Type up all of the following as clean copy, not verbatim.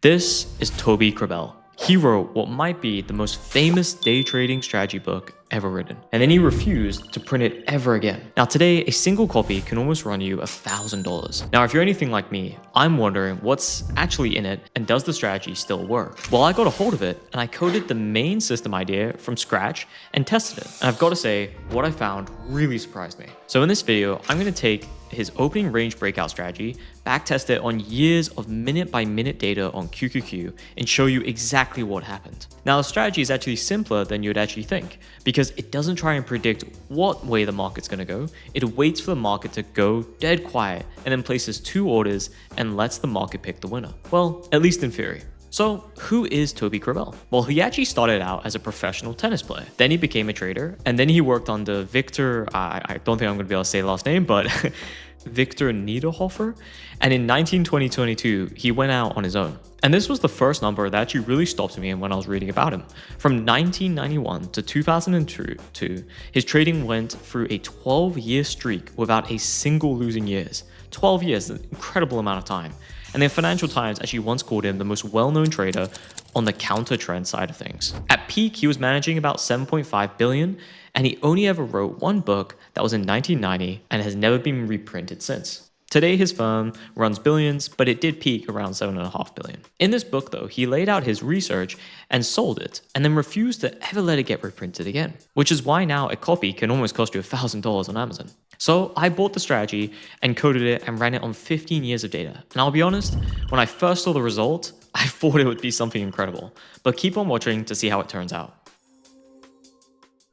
This is Toby Crabel. He wrote what might be the most famous day trading strategy book ever written, and then he refused to print it ever again. Now today, a single copy can almost run you $1,000. Now if you're anything like me, I'm wondering what's actually in it and does the strategy still work? Well, I got a hold of it and I coded the main system idea from scratch and tested it. And I've got to say, what I found really surprised me. So in this video, I'm going to take his opening range breakout strategy, backtest it on years of minute-by-minute data on QQQ, and show you exactly what happened. Now, the strategy is actually simpler than you'd actually think, because it doesn't try and predict what way the market's going to go. It waits for the market to go dead quiet, and then places two orders and lets the market pick the winner. Well, at least in theory. So, who is Toby Crabel? Well, he actually started out as a professional tennis player. Then he became a trader, and then he worked under Victor, I don't think I'm going to be able to say the last name, but Victor Niederhofer. And in 2022, he went out on his own. And this was the first number that actually really stopped me when I was reading about him. From 1991 to 2002, his trading went through a 12-year streak without a single losing years. 12 years, an incredible amount of time. And the Financial Times actually once called him the most well-known trader on the counter trend side of things. At peak, he was managing about 7.5 billion, and he only ever wrote one book that was in 1990 and has never been reprinted since. Today, his firm runs billions, but it did peak around 7.5 billion. In this book, though, he laid out his research and sold it, and then refused to ever let it get reprinted again, which is why now a copy can almost cost you $1,000 on Amazon. So I bought the strategy and coded it and ran it on 15 years of data. And I'll be honest, when I first saw the result, I thought it would be something incredible, but keep on watching to see how it turns out.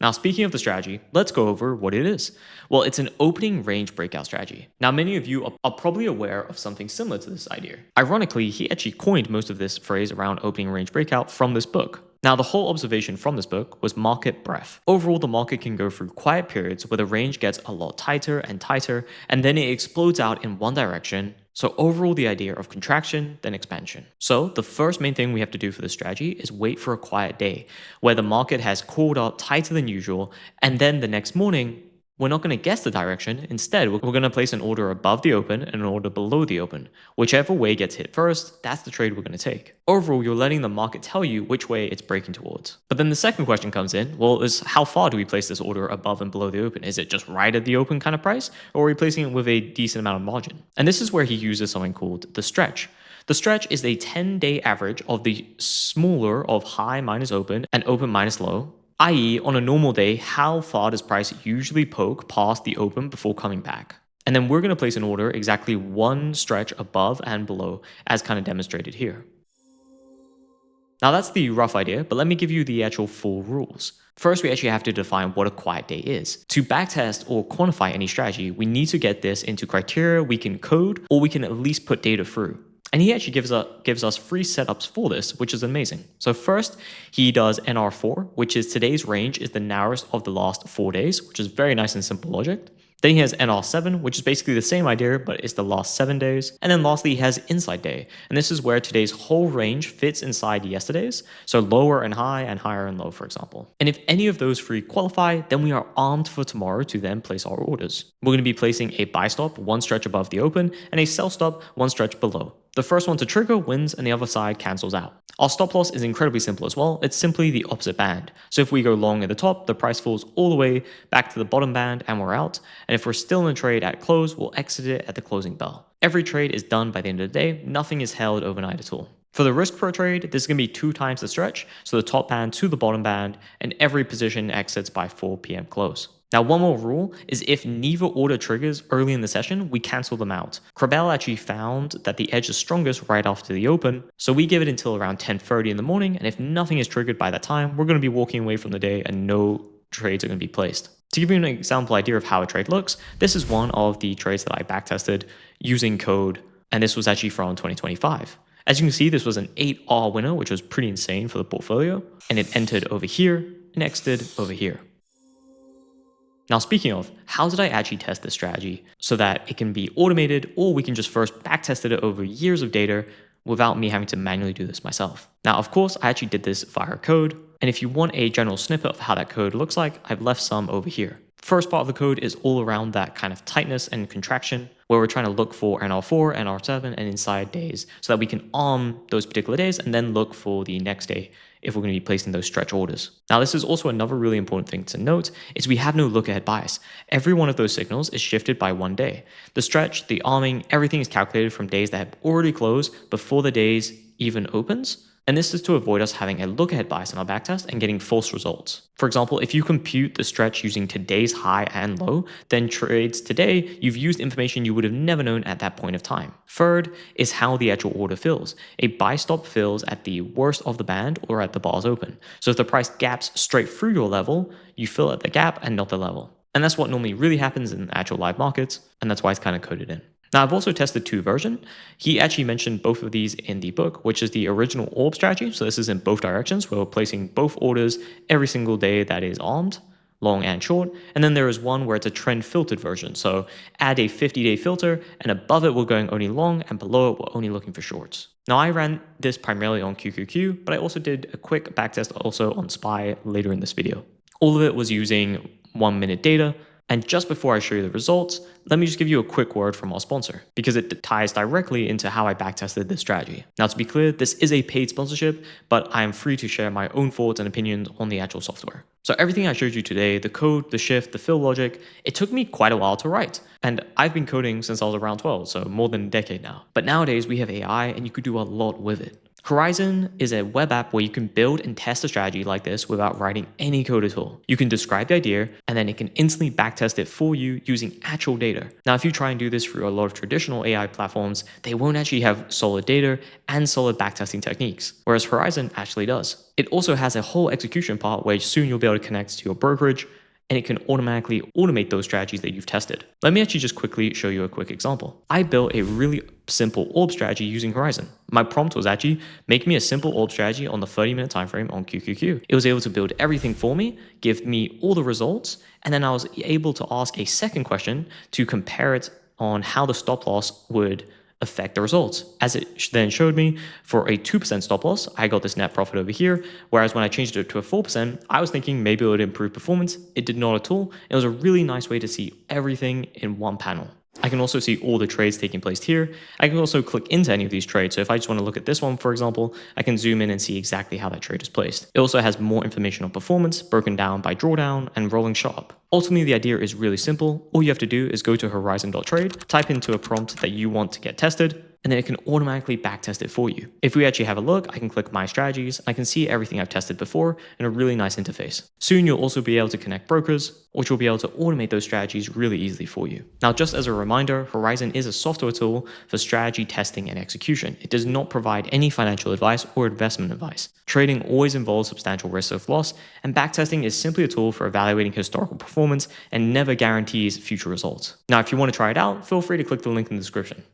Now, speaking of the strategy, let's go over what it is. Well, it's an opening range breakout strategy. Now, many of you are probably aware of something similar to this idea. Ironically, he actually coined most of this phrase around opening range breakout from this book. Now, the whole observation from this book was market breadth. Overall, the market can go through quiet periods where the range gets a lot tighter, and then it explodes out in one direction. So overall, the idea of contraction, then expansion. So the first main thing we have to do for this strategy is wait for a quiet day where the market has called up tighter than usual, and then the next morning, we're not going to guess the direction. Instead, we're going to place an order above the open and an order below the open. Whichever way gets hit first, that's the trade we're going to take. Overall, you're letting the market tell you which way it's breaking towards. But then the second question comes in, well, is how far do we place this order above and below the open? Is it just right at the open kind of price? Or are we placing it with a decent amount of margin? And this is where he uses something called the stretch. The stretch is a 10-day average of the smaller of high minus open and open minus low, i.e. on a normal day, how far does price usually poke past the open before coming back? And then we're going to place an order exactly one stretch above and below, as kind of demonstrated here. Now that's the rough idea, but let me give you the actual full rules. First, we actually have to define what a quiet day is. To backtest or quantify any strategy, we need to get this into criteria we can code, or we can at least put data through. And he actually gives us free setups for this, which is amazing. So first, he does NR4, which is today's range is the narrowest of the last 4 days, which is very nice and simple logic. Then he has NR7, which is basically the same idea, but it's the last 7 days. And then lastly, he has inside day. And this is where today's whole range fits inside yesterday's. So lower and high and higher and low, for example. And if any of those three qualify, then we are armed for tomorrow to then place our orders. We're going to be placing a buy stop, one stretch above the open, and a sell stop, one stretch below. The first one to trigger wins and the other side cancels out. Our stop loss is incredibly simple as well. It's simply the opposite band. So if we go long at the top, the price falls all the way back to the bottom band and we're out. And if we're still in a trade at close, we'll exit it at the closing bell. Every trade is done by the end of the day. Nothing is held overnight at all. For the risk per trade, this is going to be 2 times the stretch. So the top band to the bottom band, and every position exits by 4 p.m. close. Now, one more rule is if neither order triggers early in the session, we cancel them out. Crabel actually found that the edge is strongest right after the open, so we give it until around 10:30 in the morning, and if nothing is triggered by that time, we're going to be walking away from the day and no trades are going to be placed. To give you an example idea of how a trade looks, this is one of the trades that I backtested using code, and this was actually from 2025. As you can see, this was an 8R winner, which was pretty insane for the portfolio, and it entered over here and exited over here. Now, speaking of, how did I actually test this strategy so that it can be automated, or we can just first backtested it over years of data without me having to manually do this myself? Now, of course, I actually did this via code. And if you want a general snippet of how that code looks like, I've left some over here. First part of the code is all around that kind of tightness and contraction. where we're trying to look for NR4, NR7, and inside days so that we can arm those particular days and then look for the next day if we're going to be placing those stretch orders. Now, this is also another really important thing to note is we have no look ahead bias. Every one of those signals is shifted by 1 day. The stretch, the arming, everything is calculated from days that have already closed before the days even opens. And this is to avoid us having a look ahead bias in our backtest and getting false results. For example, if you compute the stretch using today's high and low, then trades today, you've used information you would have never known at that point of time. Third is how the actual order fills. A buy stop fills at the worst of the band or at the bars open. So if the price gaps straight through your level, you fill at the gap and not the level. And that's what normally really happens in actual live markets, and that's why it's kind of coded in. Now, I've also tested 2 versions. He actually mentioned both of these in the book, which is the original orb strategy. So this is in both directions. We're placing both orders every single day that is armed, long and short. And then there is one where it's a trend filtered version. So add a 50-day filter, and above it, we're going only long, and below it, we're only looking for shorts. Now, I ran this primarily on QQQ, but I also did a quick backtest also on SPY later in this video. All of it was using 1-minute data. And just before I show you the results, let me just give you a quick word from our sponsor, because it ties directly into how I backtested this strategy. Now, to be clear, this is a paid sponsorship, but I am free to share my own thoughts and opinions on the actual software. So everything I showed you today, the code, the shift, the fill logic, it took me quite a while to write. And I've been coding since I was around 12, so more than a decade now. But nowadays we have AI and you could do a lot with it. Horizon is a web app where you can build and test a strategy like this without writing any code at all. You can describe the idea and then it can instantly backtest it for you using actual data. Now, if you try and do this through a lot of traditional AI platforms, they won't actually have solid data and solid backtesting techniques, whereas Horizon actually does. It also has a whole execution part where soon you'll be able to connect to your brokerage, and it can automatically automate those strategies that you've tested. Let me actually just quickly show you a quick example. I built a really simple orb strategy using Horizon. My prompt was actually make me a simple orb strategy on the 30-minute time frame on QQQ. It was able to build everything for me, give me all the results, and then I was able to ask a second question to compare it on how the stop loss would affect the results. As it then showed me, for a 2% stop loss, I got this net profit over here, whereas when I changed it to a 4%, I was thinking maybe it would improve performance. It did not at all. It was a really nice way to see everything in one panel. I can also see all the trades taking place here. I can also click into any of these trades. So if I just want to look at this one, for example, I can zoom in and see exactly how that trade is placed. It also has more information on performance, broken down by drawdown and rolling sharp. Ultimately, the idea is really simple. All you have to do is go to horizon.trade, type into a prompt that you want to get tested, and then it can automatically backtest it for you. If we actually have a look, I can click My Strategies. I can see everything I've tested before in a really nice interface. Soon, you'll also be able to connect brokers, which will be able to automate those strategies really easily for you. Now, just as a reminder, Horizon is a software tool for strategy testing and execution. It does not provide any financial advice or investment advice. Trading always involves substantial risk of loss, and backtesting is simply a tool for evaluating historical performance and never guarantees future results. Now, if you want to try it out, feel free to click the link in the description.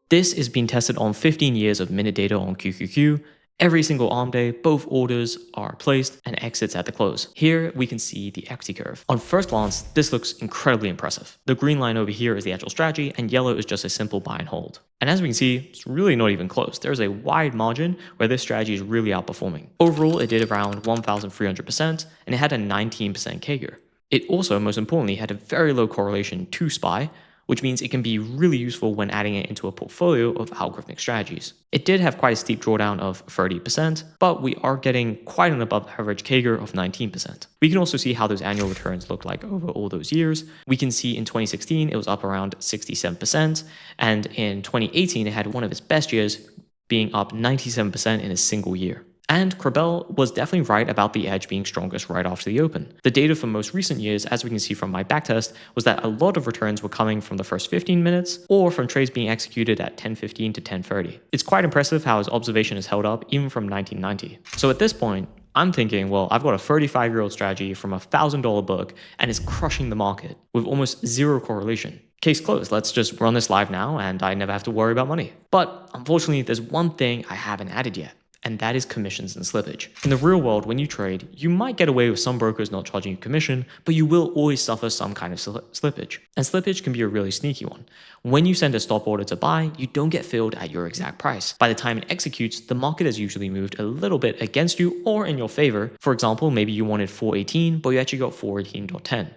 This is being tested on 15 years of minute data on QQQ. Every single arm day, both orders are placed and exits at the close. Here we can see the equity curve. On first glance, this looks incredibly impressive. The green line over here is the actual strategy, and yellow is just a simple buy and hold. And as we can see, it's really not even close. There's a wide margin where this strategy is really outperforming. Overall, it did around 1,300%, and it had a 19% CAGR. It also, most importantly, had a very low correlation to SPY, which means it can be really useful when adding it into a portfolio of algorithmic strategies. It did have quite a steep drawdown of 30%, but we are getting quite an above average CAGR of 19%. We can also see how those annual returns look like over all those years. We can see in 2016, it was up around 67%, and in 2018, it had one of its best years, being up 97% in a single year. And Crabel was definitely right about the edge being strongest right after the open. The data from most recent years, as we can see from my backtest, was that a lot of returns were coming from the first 15 minutes or from trades being executed at 10:15 to 10:30. It's quite impressive how his observation has held up even from 1990. So at this point, I'm thinking, well, I've got a 35-year-old strategy from a $1,000 book and it's crushing the market with almost zero correlation. Case closed. Let's just run this live now and I never have to worry about money. But unfortunately, there's one thing I haven't added yet, and that is commissions and slippage. In the real world, when you trade, you might get away with some brokers not charging you commission, but you will always suffer some kind of slippage. And slippage can be a really sneaky one. When you send a stop order to buy, you don't get filled at your exact price. By the time it executes, the market has usually moved a little bit against you or in your favor. For example, maybe you wanted 418, but you actually got 418.10.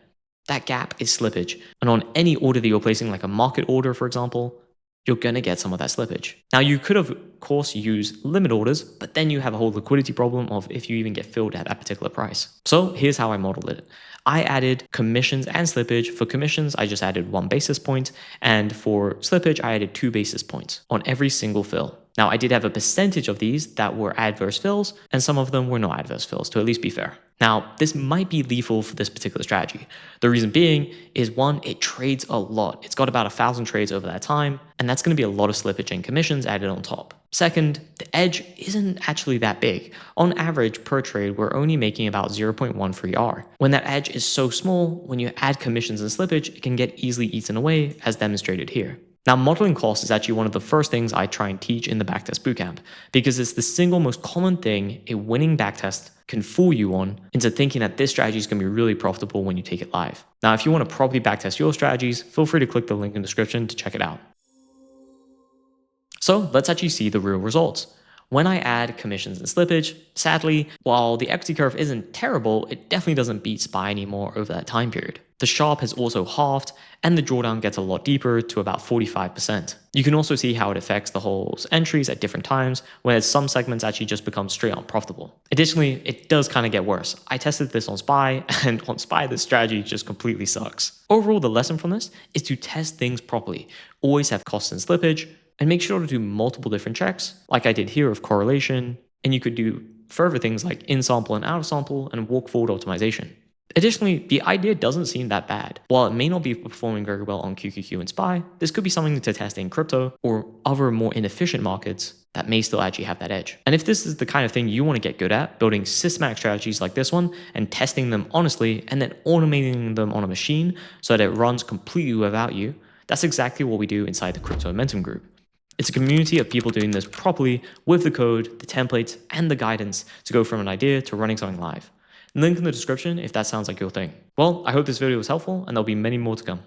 that gap is slippage. And on any order that you're placing, like a market order, for example, you're going to get some of that slippage. Now, you could, of course, use limit orders, but then you have a whole liquidity problem of if you even get filled at that particular price. So here's how I modeled it. I added commissions and slippage. For commissions, I just added 1 basis point. And for slippage, I added 2 basis points on every single fill. Now, I did have a percentage of these that were adverse fills, and some of them were not adverse fills, to at least be fair. Now, this might be lethal for this particular strategy. The reason being is, one, it trades a lot. It's got about 1,000 trades over that time, and that's going to be a lot of slippage and commissions added on top. Second, the edge isn't actually that big. On average, per trade, we're only making about 0.13R. When that edge is so small, when you add commissions and slippage, it can get easily eaten away, as demonstrated here. Now, modeling cost is actually one of the first things I try and teach in the backtest bootcamp, because it's the single most common thing a winning backtest can fool you on into thinking that this strategy is going to be really profitable when you take it live. Now, if you want to properly backtest your strategies, feel free to click the link in the description to check it out. So let's actually see the real results. When I add commissions and slippage, sadly, while the equity curve isn't terrible, it definitely doesn't beat SPY anymore over that time period. The Sharp has also halved, and the drawdown gets a lot deeper to about 45%. You can also see how it affects the hole's entries at different times, whereas some segments actually just become straight unprofitable. Additionally, it does kind of get worse. I tested this on SPY, and on SPY, this strategy just completely sucks. Overall, the lesson from this is to test things properly. Always have costs and slippage, and make sure to do multiple different checks, like I did here of correlation, and you could do further things like in sample and out of sample and walk forward optimization. Additionally, the idea doesn't seem that bad. While it may not be performing very well on QQQ and SPY, this could be something to test in crypto or other more inefficient markets that may still actually have that edge. And if this is the kind of thing you want to get good at, building systematic strategies like this one and testing them honestly and then automating them on a machine so that it runs completely without you, that's exactly what we do inside the Crypto Momentum Group. It's a community of people doing this properly with the code, the templates, and the guidance to go from an idea to running something live. Link in the description if that sounds like your thing. Well, I hope this video was helpful, and there'll be many more to come.